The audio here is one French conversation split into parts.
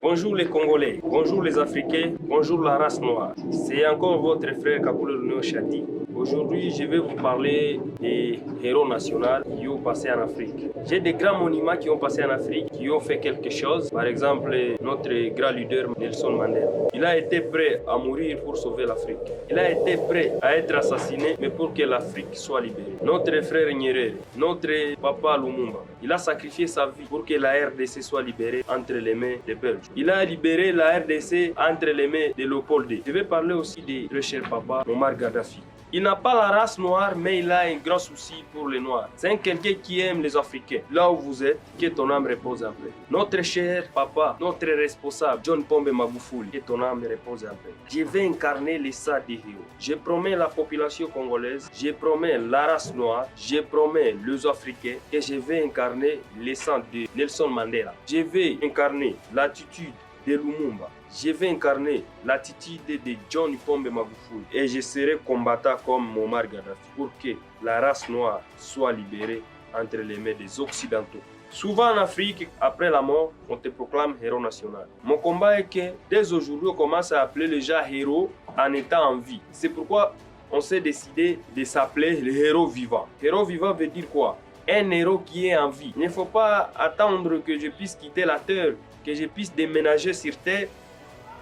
Bonjour les Congolais, bonjour les Africains, bonjour la race noire. C'est encore votre frère Kapoulé Neo Chati. Aujourd'hui, je vais vous parler des héros nationaux qui ont passé en Afrique. J'ai des grands monuments qui ont passé en Afrique, qui ont fait quelque chose. Par exemple, notre grand leader Nelson Mandela. Il a été prêt à mourir pour sauver l'Afrique. Il a été prêt à être assassiné, mais pour que l'Afrique soit libérée. Notre frère Nyerere, notre papa Lumumba, il a sacrifié sa vie pour que la RDC soit libérée entre les mains des Belges. Il a libéré la RDC entre les mains de Léopold II. Je vais parler aussi de notre cher papa Muammar Gaddafi. Il n'a pas la race noire, mais il a un grand souci pour les Noirs. C'est quelqu'un qui aime les Africains. Là où vous êtes, que ton âme repose en paix. Notre cher papa, notre responsable, John Pombe Magufuli, que ton âme repose en paix. Je vais incarner les sang des héros. Je promets la population congolaise, je promets la race noire, je promets les Africains que je vais incarner les sang de Nelson Mandela. Je vais incarner l'attitude de Lumumba. Je vais incarner l'attitude de John Pombe Magufuli et je serai combattant comme Muammar Gaddafi pour que la race noire soit libérée entre les mains des Occidentaux. Souvent en Afrique, après la mort, on te proclame héros national. Mon combat est que dès aujourd'hui, on commence à appeler les gens héros en étant en vie. C'est pourquoi on s'est décidé de s'appeler le héros vivant. Héros vivant veut dire quoi? Un héros qui est en vie. Il ne faut pas attendre que je puisse quitter la terre, que je puisse déménager sur terre.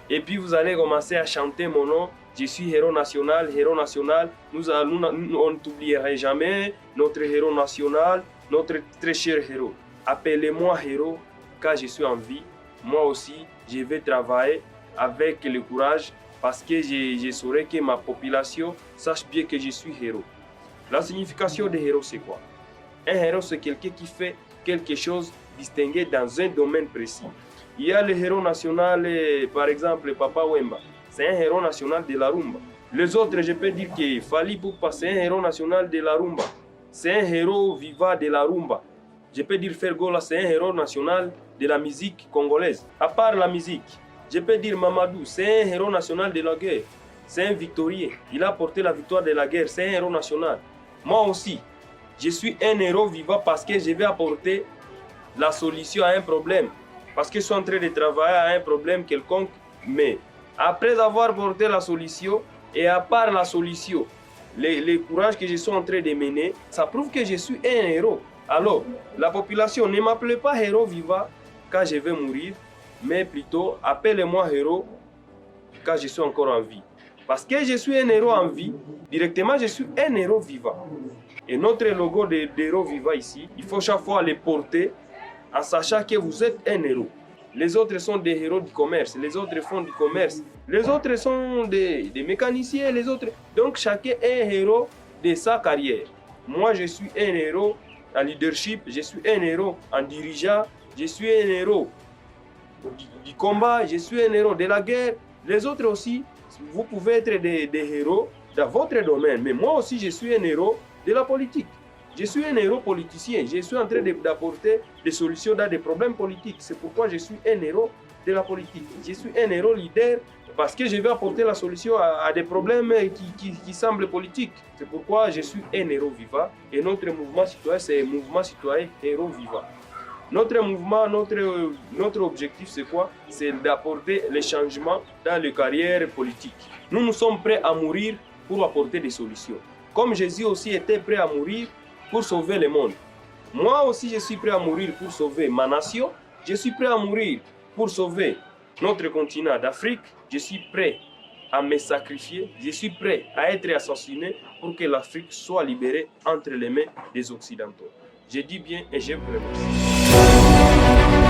Et puis vous allez commencer à chanter mon nom. Je suis héros national, on ne t'oublierait jamais, notre héros national, notre très cher héros. Appelez-moi héros car je suis en vie. Moi aussi, je vais travailler avec le courage parce que je saurai que ma population sache bien que je suis héros. La signification de héros, c'est quoi? Un héros, c'est quelqu'un qui fait quelque chose distingué dans un domaine précis. Il y a le héros national, par exemple, Papa Wemba. C'est un héros national de la rumba. Les autres, je peux dire que Fally Ipupa, c'est un héros national de la rumba. C'est un héros vivant de la rumba. Je peux dire Fergola, c'est un héros national de la musique congolaise. À part la musique, je peux dire Mamadou, c'est un héros national de la guerre. C'est un victorieux. Il a porté la victoire de la guerre. C'est un héros national. Moi aussi, je suis un héros vivant parce que je vais apporter la solution à un problème. Parce que je suis en train de travailler à un problème quelconque, mais après avoir porté la solution, et à part la solution, le courage que je suis en train de mener, ça prouve que je suis un héros. Alors, la population ne m'appelle pas héros vivant car je vais mourir, mais plutôt appelez-moi héros car je suis encore en vie. Parce que je suis un héros en vie, directement je suis un héros vivant. Et notre logo d'héros vivant ici, il faut chaque fois le porter en sachant que vous êtes un héros. Les autres sont des héros du commerce, les autres font du commerce, les autres sont des mécaniciens, les autres. Donc chacun est un héros de sa carrière. Moi je suis un héros en leadership, je suis un héros en dirigeant, je suis un héros du combat, je suis un héros de la guerre. Les autres aussi, vous pouvez être des héros dans votre domaine, mais moi aussi je suis un héros de la politique. Je suis un héros politicien, je suis en train d'apporter des solutions dans des problèmes politiques. C'est pourquoi je suis un héros de la politique. Je suis un héros leader parce que je vais apporter la solution à des problèmes qui semblent politiques. C'est pourquoi je suis un héros vivant et notre mouvement citoyen, c'est un mouvement citoyen héros vivant. Notre mouvement, notre objectif, c'est quoi? C'est d'apporter les changements dans les carrières politiques. Nous sommes prêts à mourir pour apporter des solutions. Comme Jésus aussi était prêt à mourir pour sauver le monde. Moi aussi, je suis prêt à mourir pour sauver ma nation. Je suis prêt à mourir pour sauver notre continent d'Afrique. Je suis prêt à me sacrifier. Je suis prêt à être assassiné pour que l'Afrique soit libérée entre les mains des Occidentaux. Je dis bien et je vous remercie.